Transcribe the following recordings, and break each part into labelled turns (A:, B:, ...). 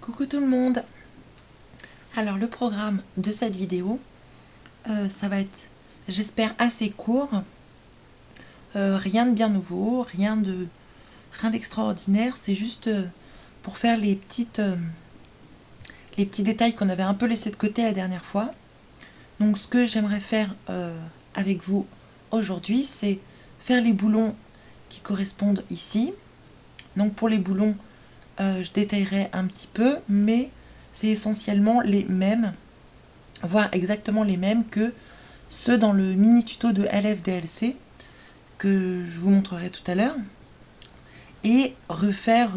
A: Coucou tout le monde. Alors le programme de cette vidéo, ça va être, j'espère, assez court. Rien de bien nouveau, rien d'extraordinaire. C'est juste pour faire les petits détails qu'on avait un peu laissés de côté la dernière fois. Donc ce que j'aimerais faire avec vous aujourd'hui, c'est faire les boulons qui correspondent ici. Donc pour les boulons, je détaillerai un petit peu, mais c'est essentiellement les mêmes, voire exactement les mêmes que ceux dans le mini tuto de LFDLC que je vous montrerai tout à l'heure, et refaire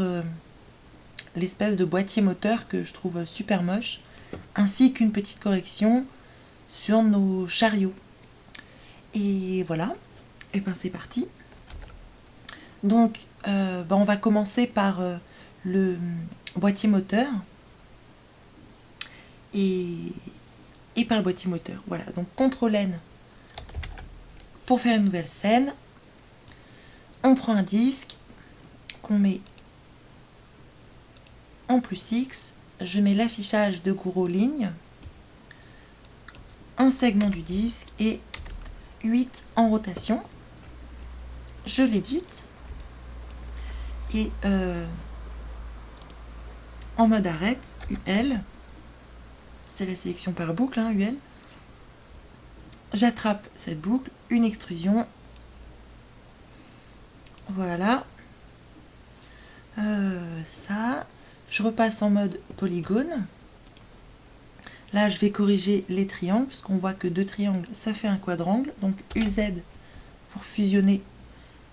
A: l'espèce de boîtier moteur que je trouve super moche, ainsi qu'une petite correction sur nos chariots. Et voilà, et ben c'est parti. Donc on va commencer par le boîtier moteur et par le boîtier moteur. Voilà, donc CTRL-N pour faire une nouvelle scène. On prend un disque qu'on met en +X, je mets l'affichage de Gouraud ligne, un segment du disque et 8 en rotation. Je l'édite et en mode arrête, UL, c'est la sélection par boucle, hein, UL. J'attrape cette boucle, une extrusion, voilà, ça, je repasse en mode polygone. Là, je vais corriger les triangles, puisqu'on voit que 2 triangles, ça fait un quadrangle. Donc UZ pour fusionner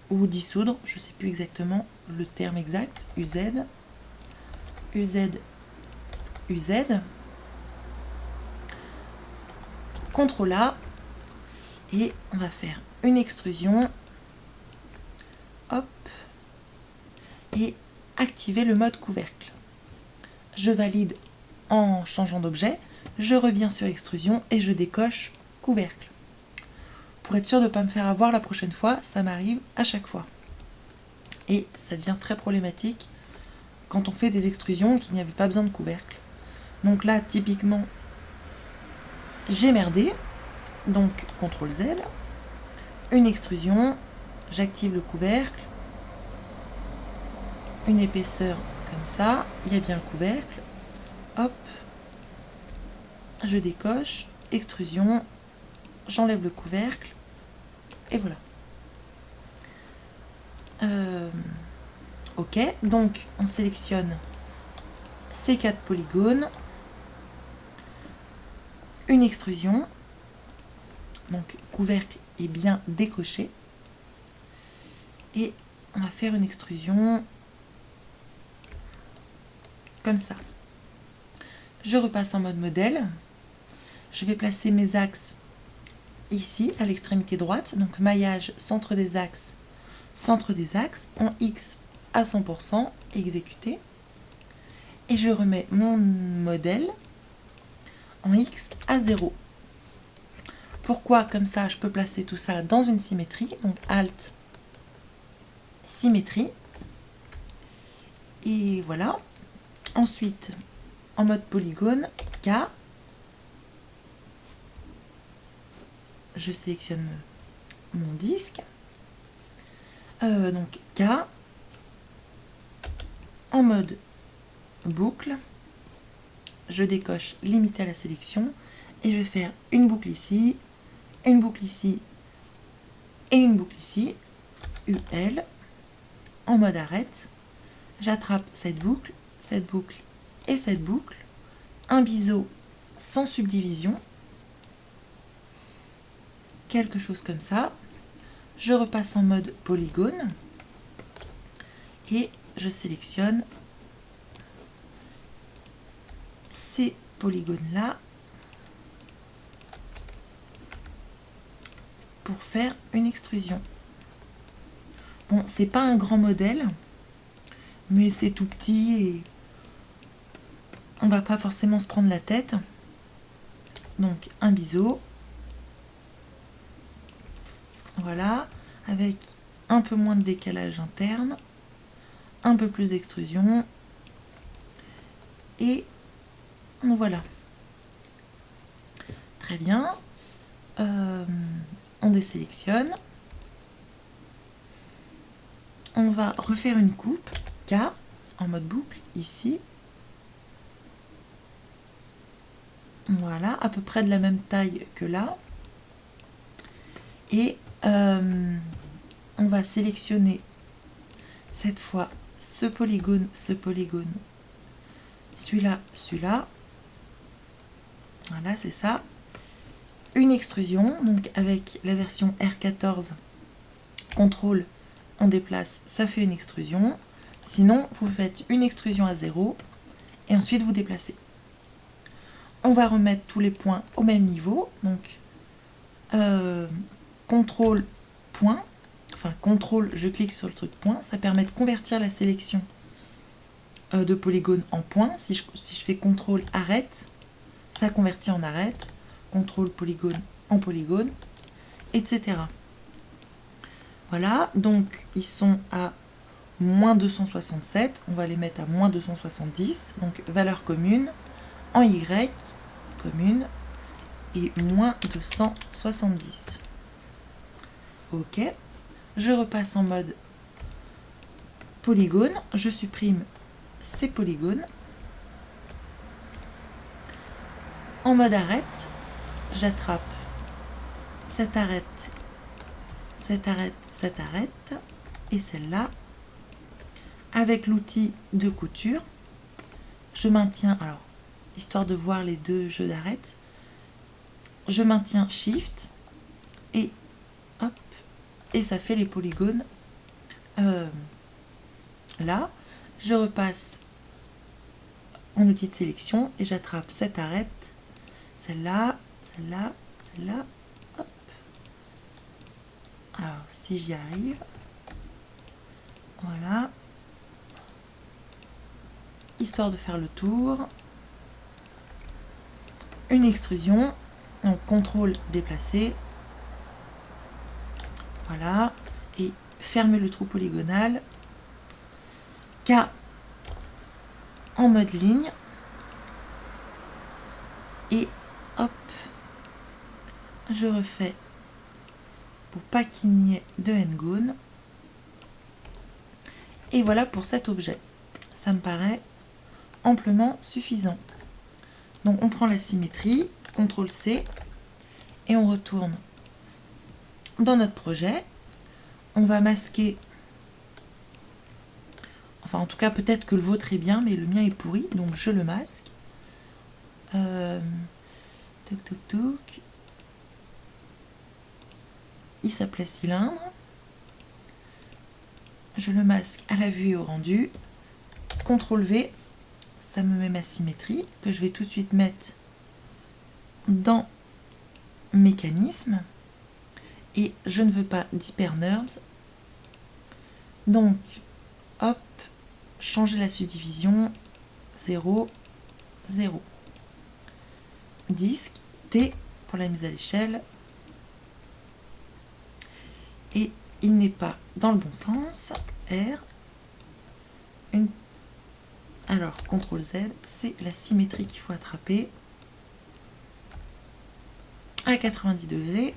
A: ou dissoudre, je ne sais plus exactement le terme exact. UZ, UZ, UZ. CTRL A. Et on va faire une extrusion. Hop. Et activer le mode couvercle. Je valide en changeant d'objet. Je reviens sur extrusion et je décoche couvercle. Pour être sûr de ne pas me faire avoir la prochaine fois, ça m'arrive à chaque fois. Et ça devient très problématique quand on fait des extrusions et qu'il n'y avait pas besoin de couvercle. Donc là, typiquement, j'ai merdé. Donc CTRL Z, une extrusion, j'active le couvercle, une épaisseur comme ça, il y a bien le couvercle. Hop, je décoche, extrusion, j'enlève le couvercle, et voilà. Ok, donc on sélectionne ces 4 polygones, une extrusion, donc couvercle est bien décoché, et on va faire une extrusion comme ça. Je repasse en mode modèle, je vais placer mes axes ici à l'extrémité droite, donc maillage centre des axes, en X à 100%, exécuté, et je remets mon modèle en X à 0. Pourquoi? Comme ça, je peux placer tout ça dans une symétrie, donc Alt, symétrie, et voilà. Ensuite, en mode polygone, K, je sélectionne mon disque, donc K, en mode boucle, je décoche limiter à la sélection, et je vais faire une boucle ici, une boucle ici, et une boucle ici, UL, en mode arrête, j'attrape cette boucle et cette boucle, un biseau sans subdivision, quelque chose comme ça. Je repasse en mode polygone et je sélectionne ces polygones-là pour faire une extrusion. Bon, c'est pas un grand modèle, mais c'est tout petit et on va pas forcément se prendre la tête. Donc un biseau, voilà, avec un peu moins de décalage interne, un peu plus d'extrusion, Et voilà. Très bien. On désélectionne. On va refaire une coupe K en mode boucle ici. Voilà, à peu près de la même taille que là. Et on va sélectionner cette fois ce polygone, celui-là, celui-là. Voilà, c'est ça. Une extrusion, donc avec la version R14, contrôle, on déplace, ça fait une extrusion. Sinon, vous faites une extrusion à 0 et ensuite vous déplacez. On va remettre tous les points au même niveau, donc contrôle point, enfin contrôle, je clique sur le truc point, ça permet de convertir la sélection de polygone en point. Si je fais contrôle arrête, ça convertit en arrête, contrôle polygone en polygone, etc. Voilà, donc ils sont à moins 267, on va les mettre à moins 270, donc valeur commune, en Y, commune, et moins 270. Ok, je repasse en mode polygone, je supprime ces polygones. En mode arrête, j'attrape cette arrête, cette arrête, cette arrête, et celle-là. Avec l'outil de couture, je maintiens, alors, histoire de voir les deux jeux d'arrête, je maintiens Shift, et hop, et ça fait les polygones. Là, je repasse en outil de sélection, et j'attrape cette arrête, celle-là, celle-là, celle-là, hop. Alors, si j'y arrive, voilà. Histoire de faire le tour. Une extrusion, donc contrôle déplacer. Voilà. Et fermer le trou polygonal. K en mode ligne. Et hop, je refais pour pas qu'il n'y ait de n-gone. Et voilà pour cet objet. Ça me paraît amplement suffisant. Donc on prend la symétrie, CTRL C, et on retourne dans notre projet. On va masquer, enfin en tout cas peut-être que le vôtre est bien, mais le mien est pourri, donc je le masque. Toc toc toc. Il s'appelait cylindre. Je le masque à la vue et au rendu. CTRL V, ça me met ma symétrie, que je vais tout de suite mettre dans mécanisme. Et je ne veux pas d'hyperNURBS. Donc, hop, changer la subdivision, 0, 0. Disque, T pour la mise à l'échelle. Et il n'est pas dans le bon sens, R. Alors, CTRL Z, c'est la symétrie qu'il faut attraper à 90 degrés.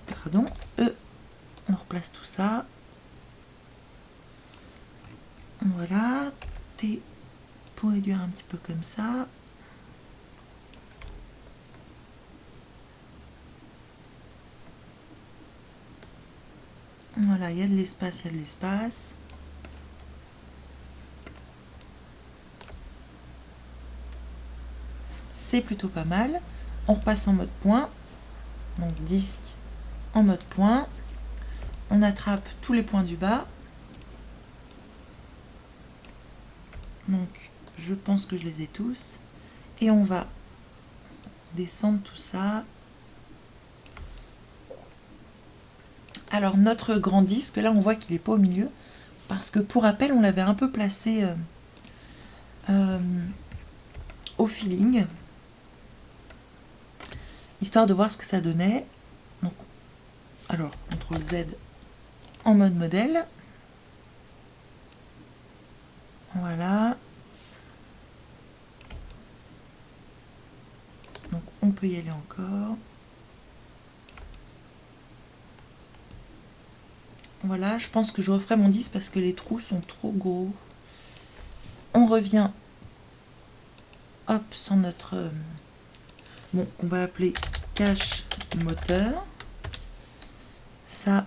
A: Pardon, E, on replace tout ça. Voilà, T pour réduire un petit peu comme ça. Voilà, il y a de l'espace, il y a de l'espace. C'est plutôt pas mal. On repasse en mode point. Donc disque en mode point. On attrape tous les points du bas. Donc je pense que je les ai tous. Et on va descendre tout ça. Alors notre grand disque, là on voit qu'il n'est pas au milieu. Parce que pour rappel, on l'avait un peu placé au feeling. Histoire de voir ce que ça donnait. Donc, alors, CTRL Z en mode modèle. Voilà. Donc on peut y aller encore. Voilà, je pense que je referai mon 10 parce que les trous sont trop gros. On revient, hop, sur notre... bon, on va appeler cache moteur. Ça,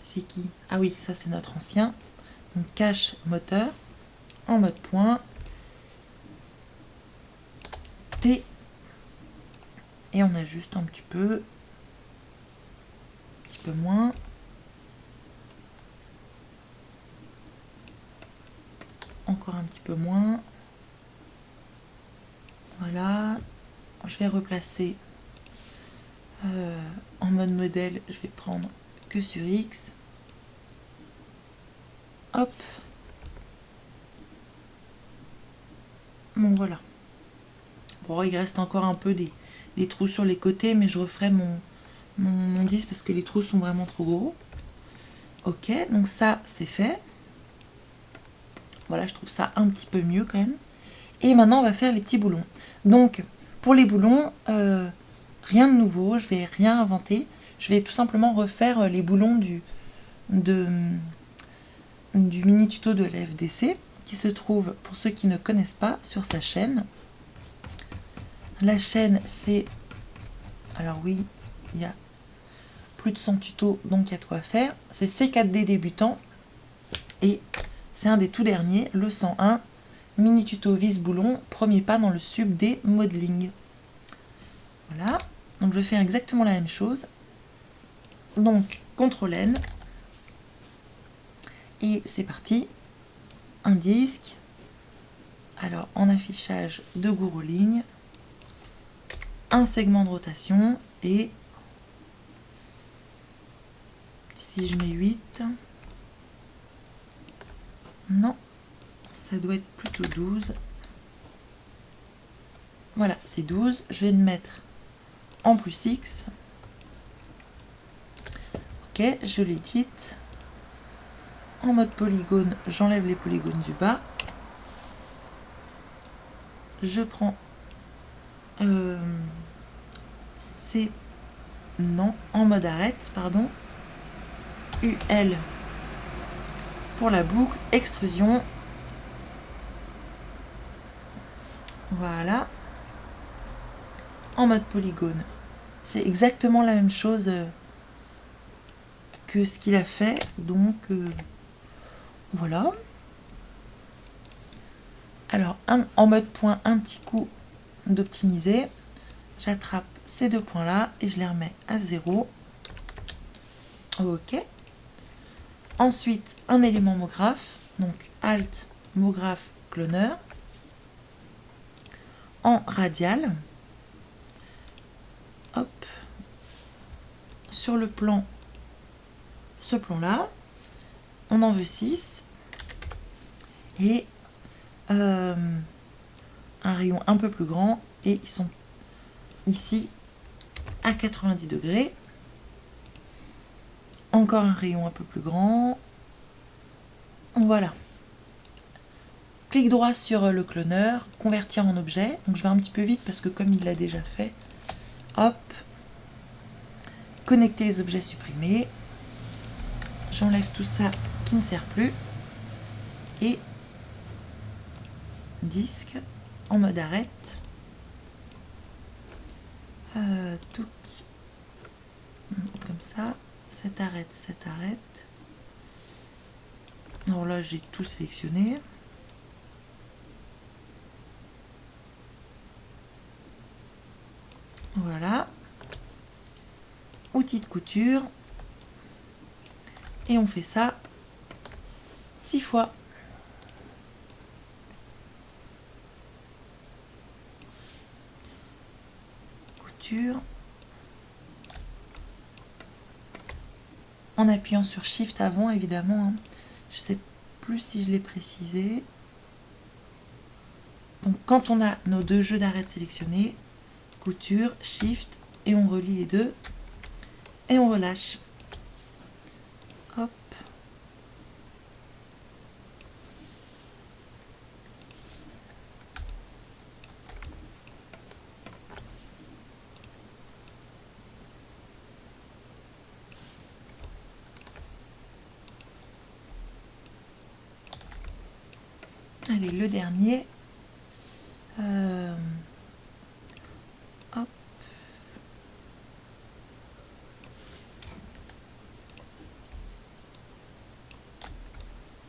A: c'est qui? Ah oui, ça c'est notre ancien. Donc cache moteur, en mode point. T. Et on ajuste un petit peu moins. Encore un petit peu moins. Voilà. Je vais replacer en mode modèle. Je vais prendre que sur X. Hop. Bon, voilà. Bon, il reste encore un peu des trous sur les côtés, mais je referai mon 10 parce que les trous sont vraiment trop gros. Ok, donc ça, c'est fait. Voilà, je trouve ça un petit peu mieux quand même. Et maintenant, on va faire les petits boulons. Donc, pour les boulons, rien de nouveau, je vais rien inventer. Je vais tout simplement refaire les boulons du mini tuto de la FDC, qui se trouve, pour ceux qui ne connaissent pas, sur sa chaîne. La chaîne, c'est... alors oui, il y a plus de 100 tutos, donc il y a de quoi faire. C'est C4D débutant. Et c'est un des tout derniers, le 101. Mini tuto vis boulon, premier pas dans le sub des modeling. Voilà, donc je fais exactement la même chose. Donc, CTRL N. Et c'est parti. Un disque. Alors, en affichage de gourou ligne. Un segment de rotation. Et si je mets 8. Non, ça doit être plutôt 12. Voilà, c'est 12. Je vais le mettre en plus X. Ok, je l'édite. En mode polygone, j'enlève les polygones du bas. Je prends C, non, en mode arrête, pardon. UL pour la boucle, extrusion. Voilà. En mode polygone. C'est exactement la même chose que ce qu'il a fait. Donc, voilà. Alors, en mode point, un petit coup d'optimiser. J'attrape ces deux points-là et je les remets à 0. OK. Ensuite, un élément mot-graphe. Donc, Alt, mot-graphe, cloneur. En radial. Hop. Sur le plan, ce plan-là. On en veut 6. Et un rayon un peu plus grand. Et ils sont ici à 90 degrés. Encore un rayon un peu plus grand. Voilà. Clic droit sur le cloneur, convertir en objet. Donc je vais un petit peu vite parce que comme il l'a déjà fait. Hop. Connecter les objets supprimés. J'enlève tout ça qui ne sert plus. Et disque en mode arrête. Tout comme ça. Cet arrête, cet arrête. Alors là, j'ai tout sélectionné. Voilà. Outil de couture. Et on fait ça 6 fois. Couture. En appuyant sur Shift avant, évidemment. Je ne sais plus si je l'ai précisé. Donc, quand on a nos deux jeux d'arrêt sélectionnés, couture, Shift, et on relie les deux. Et on relâche. Hop. Allez, le dernier. Hop.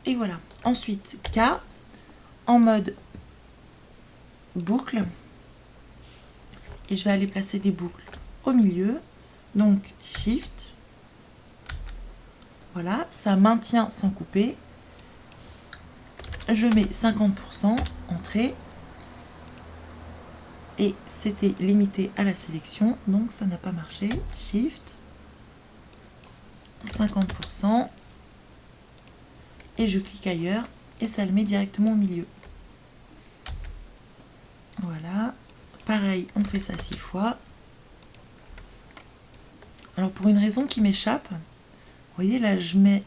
A: Et voilà. Ensuite, K en mode boucle. Et je vais aller placer des boucles au milieu. Donc, Shift. Voilà, ça maintient sans couper. Je mets 50%, entrée. Et c'était limité à la sélection, donc ça n'a pas marché. Shift. 50%. Et je clique ailleurs. Et ça le met directement au milieu. Voilà. Pareil, on fait ça 6 fois. Alors pour une raison qui m'échappe, vous voyez là je mets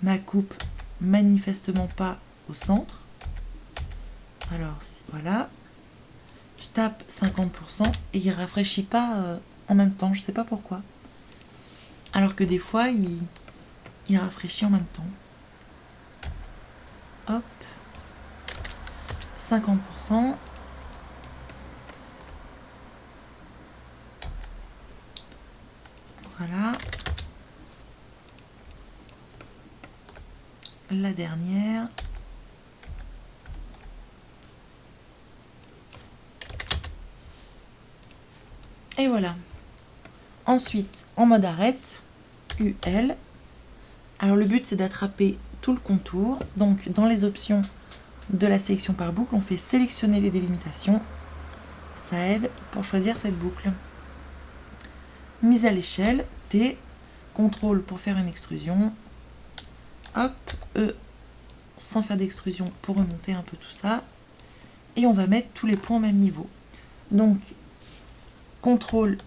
A: ma coupe manifestement pas au centre. Alors voilà. Je tape 50% et il rafraîchit pas en même temps, je sais pas pourquoi. Alors que des fois il rafraîchit en même temps. Hop. 50%. Voilà. La dernière. Et voilà. Ensuite, en mode arrête, UL. Alors le but c'est d'attraper tout le contour. Donc dans les options de la sélection par boucle, on fait sélectionner les délimitations. Ça aide pour choisir cette boucle. Mise à l'échelle, T, contrôle pour faire une extrusion, hop, E, sans faire d'extrusion pour remonter un peu tout ça, et on va mettre tous les points au même niveau. Donc, contrôle,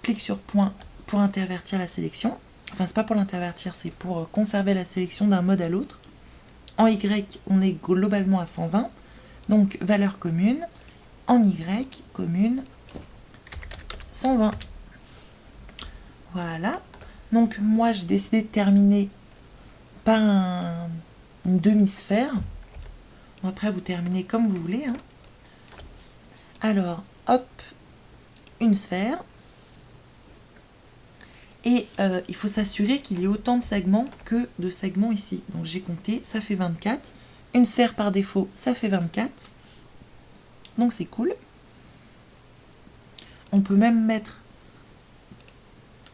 A: clic sur point pour intervertir la sélection, enfin c'est pas pour l'intervertir, c'est pour conserver la sélection d'un mode à l'autre. En Y, on est globalement à 120, donc valeur commune, en Y, commune, 120. Voilà, donc moi j'ai décidé de terminer par une demi-sphère. Bon, après vous terminez comme vous voulez. Hein. Alors, hop, une sphère. Et il faut s'assurer qu'il y ait autant de segments que de segments ici. Donc j'ai compté, ça fait 24. Une sphère par défaut, ça fait 24. Donc c'est cool. On peut même mettre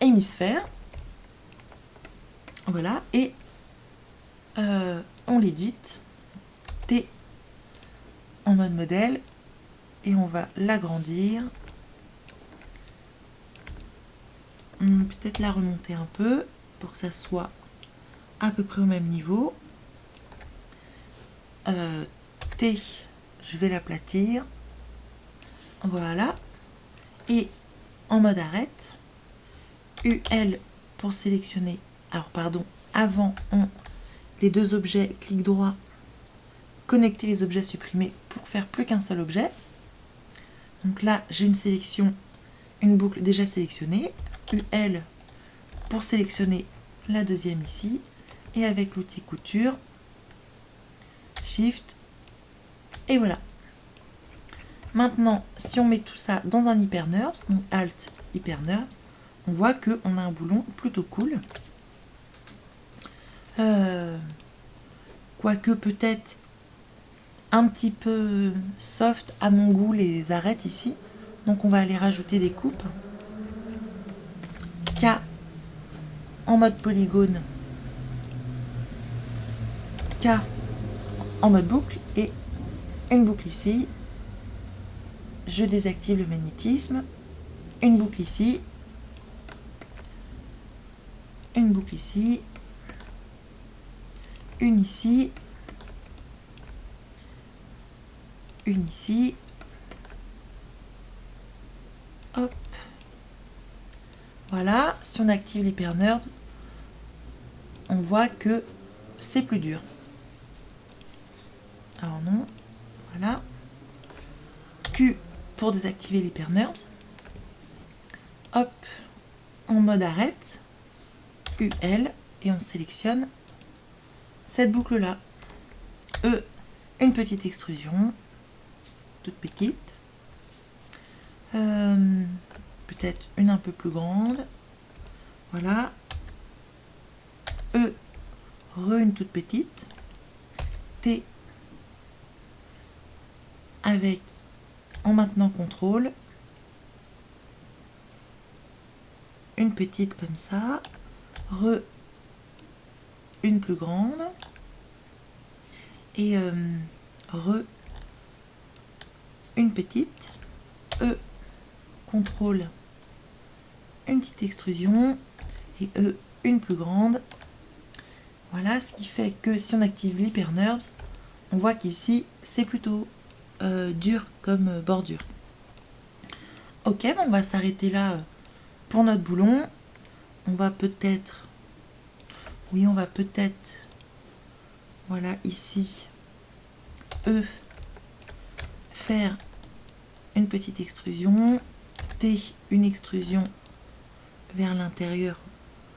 A: hémisphère. Voilà, et on l'édite, T en mode modèle, et on va l'agrandir. Peut-être la remonter un peu pour que ça soit à peu près au même niveau. T, je vais l'aplatir. Voilà. Et en mode arrête, UL pour sélectionner. Alors pardon, avant les deux objets, clic droit, connecter les objets supprimés pour faire plus qu'un seul objet. Donc là, j'ai une sélection, une boucle déjà sélectionnée. UL pour sélectionner la deuxième ici. Et avec l'outil couture, Shift, et voilà. Maintenant, si on met tout ça dans un HyperNURBS, donc Alt, HyperNURBS, on voit qu'on a un boulon plutôt cool. Quoique peut-être un petit peu soft à mon goût les arêtes ici. Donc on va aller rajouter des coupes. K en mode polygone. K en mode boucle et une boucle ici. Je désactive le magnétisme. Une boucle ici. Une boucle ici. Une ici. Une ici. Hop. Voilà, si on active l'HyperNURBS, on voit que c'est plus dur. Alors non, voilà. Q pour désactiver l'HyperNURBS. Hop, en mode arrête. UL et on sélectionne cette boucle-là. E, une petite extrusion, toute petite, peut-être une un peu plus grande, voilà, E, une toute petite, T, avec, en maintenant contrôle, une petite comme ça, une plus grande, et une petite, E, contrôle, une petite extrusion, et E, une plus grande. Voilà, ce qui fait que si on active l'hyperNURBS, on voit qu'ici, c'est plutôt dur comme bordure. Ok, bon, on va s'arrêter là pour notre boulon. On va peut-être, oui, on va peut-être, voilà, ici, E, faire une petite extrusion, T, une extrusion vers l'intérieur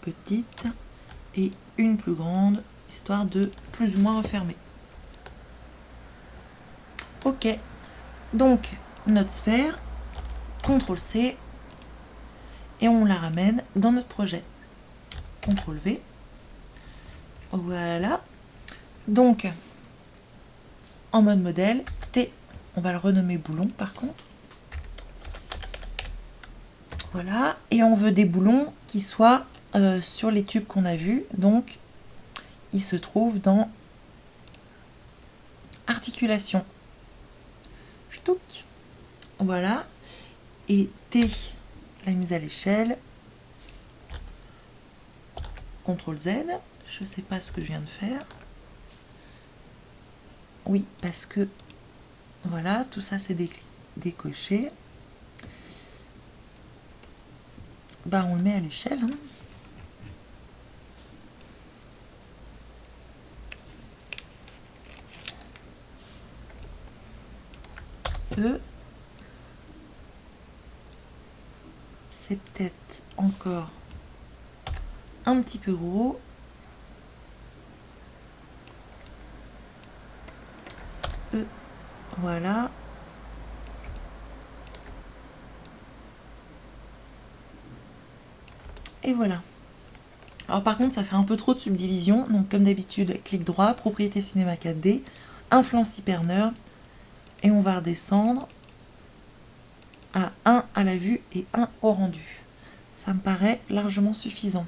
A: petite, et une plus grande, histoire de plus ou moins refermer. Ok, donc notre sphère, CTRL-C, et on la ramène dans notre projet. CTRL-V, voilà. Donc, en mode modèle, T, on va le renommer boulon par contre. Voilà, et on veut des boulons qui soient sur les tubes qu'on a vus, donc ils se trouvent dans articulation. Ch'touk. Voilà, et T, la mise à l'échelle, CTRL Z, je ne sais pas ce que je viens de faire. Oui, parce que voilà, tout ça c'est décoché. Bah, on le met à l'échelle. Hein. E, c'est peut-être encore un petit peu gros. E, voilà. Et voilà. Alors par contre, ça fait un peu trop de subdivision. Donc comme d'habitude, clic droit, propriété cinéma 4D, influence hyperNURBS, et on va redescendre à 1 à la vue et 1 au rendu. Ça me paraît largement suffisant.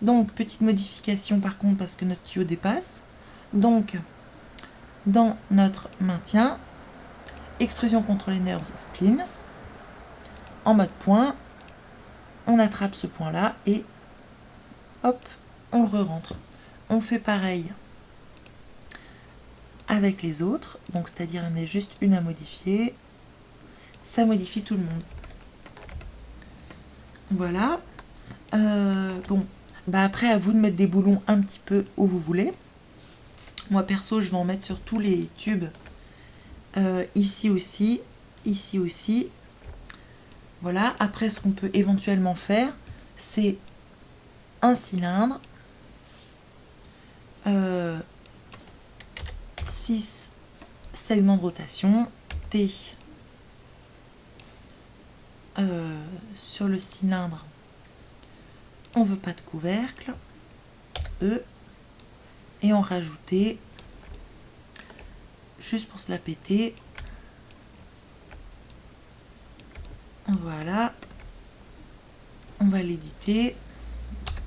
A: Donc petite modification par contre parce que notre tuyau dépasse. Donc dans notre maintien, extrusion contrôlée NURBS spline, en mode point, on attrape ce point là et hop, on le re-rentre. On fait pareil avec les autres, donc c'est-à-dire il y en a juste une à modifier, ça modifie tout le monde. Voilà. Bon, bah après à vous de mettre des boulons un petit peu où vous voulez. Moi perso je vais en mettre sur tous les tubes, ici aussi, ici aussi. Voilà, après ce qu'on peut éventuellement faire, c'est un cylindre, 6 segments de rotation, T sur le cylindre, on veut pas de couvercle, E, et on rajoutait, juste pour se la péter, voilà, on va l'éditer,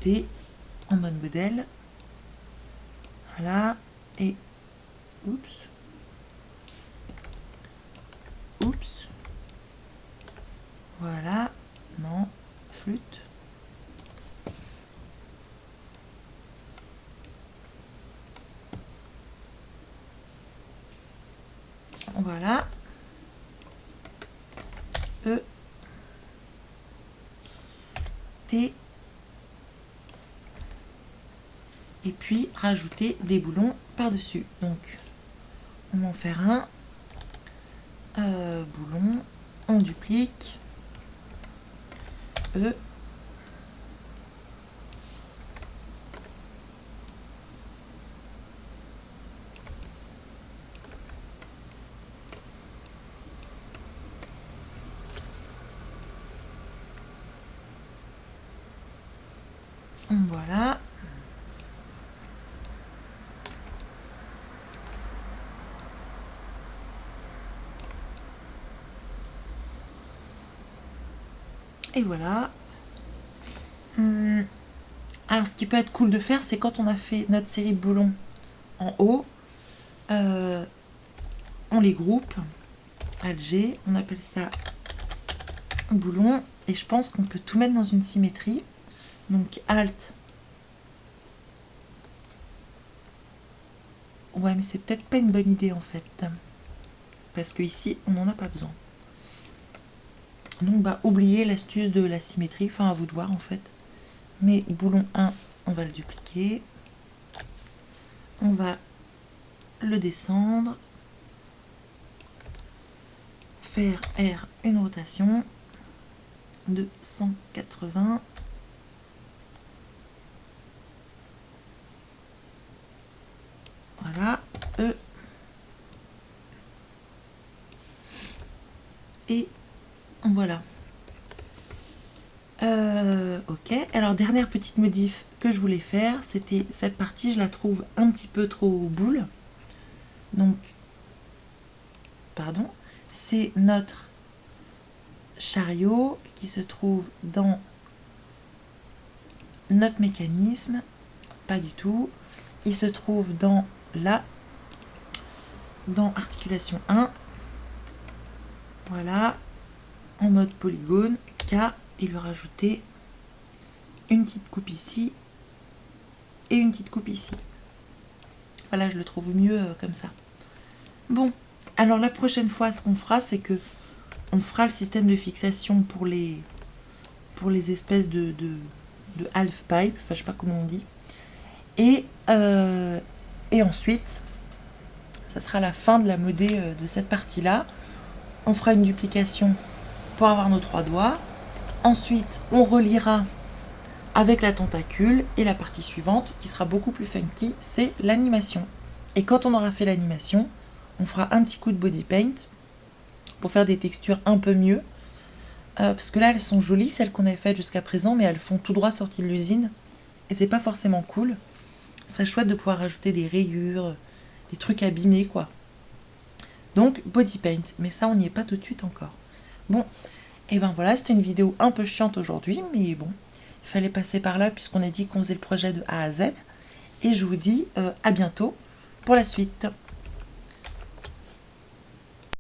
A: T en mode modèle, voilà, et oups, voilà, non, flûte, voilà, E, T, et puis rajouter des boulons par-dessus. Donc, on va en faire un, boulon, on duplique, E, Voilà. Et voilà. Alors, ce qui peut être cool de faire, c'est quand on a fait notre série de boulons en haut, on les groupe. Alt-G, on appelle ça boulon. Et je pense qu'on peut tout mettre dans une symétrie. Donc, Alt. Ouais, mais c'est peut-être pas une bonne idée en fait. Parce que ici, on n'en a pas besoin. Donc, bah, oubliez l'astuce de la symétrie. Enfin, à vous de voir en fait. Mais boulon 1, on va le dupliquer. On va le descendre. Faire R une rotation de 180. Voilà. E. Et voilà. Ok. Alors, dernière petite modif que je voulais faire, c'était cette partie, je la trouve un petit peu trop boule. Donc, pardon, c'est notre chariot qui se trouve dans notre mécanisme. Pas du tout. Il se trouve dans articulation 1. Voilà. En mode polygone. K. Et lui rajouter une petite coupe ici et une petite coupe ici. Voilà, je le trouve mieux comme ça. Bon, alors la prochaine fois, ce qu'on fera, c'est que on fera le système de fixation pour les espèces de half pipe, enfin je sais pas comment on dit. Et ensuite, ça sera la fin de la modée de cette partie-là. On fera une duplication pour avoir nos 3 doigts. Ensuite, on reliera avec la tentacule et la partie suivante qui sera beaucoup plus funky, c'est l'animation. Et quand on aura fait l'animation, on fera un petit coup de body paint pour faire des textures un peu mieux. Parce que là, elles sont jolies, celles qu'on avait faites jusqu'à présent, mais elles font tout droit sorties de l'usine. Et c'est pas forcément cool. Ce serait chouette de pouvoir rajouter des rayures, des trucs abîmés, quoi. Donc, body paint. Mais ça, on n'y est pas tout de suite encore. Bon, et ben voilà, c'était une vidéo un peu chiante aujourd'hui, mais bon, il fallait passer par là puisqu'on a dit qu'on faisait le projet de A à Z. Et je vous dis à bientôt pour la suite.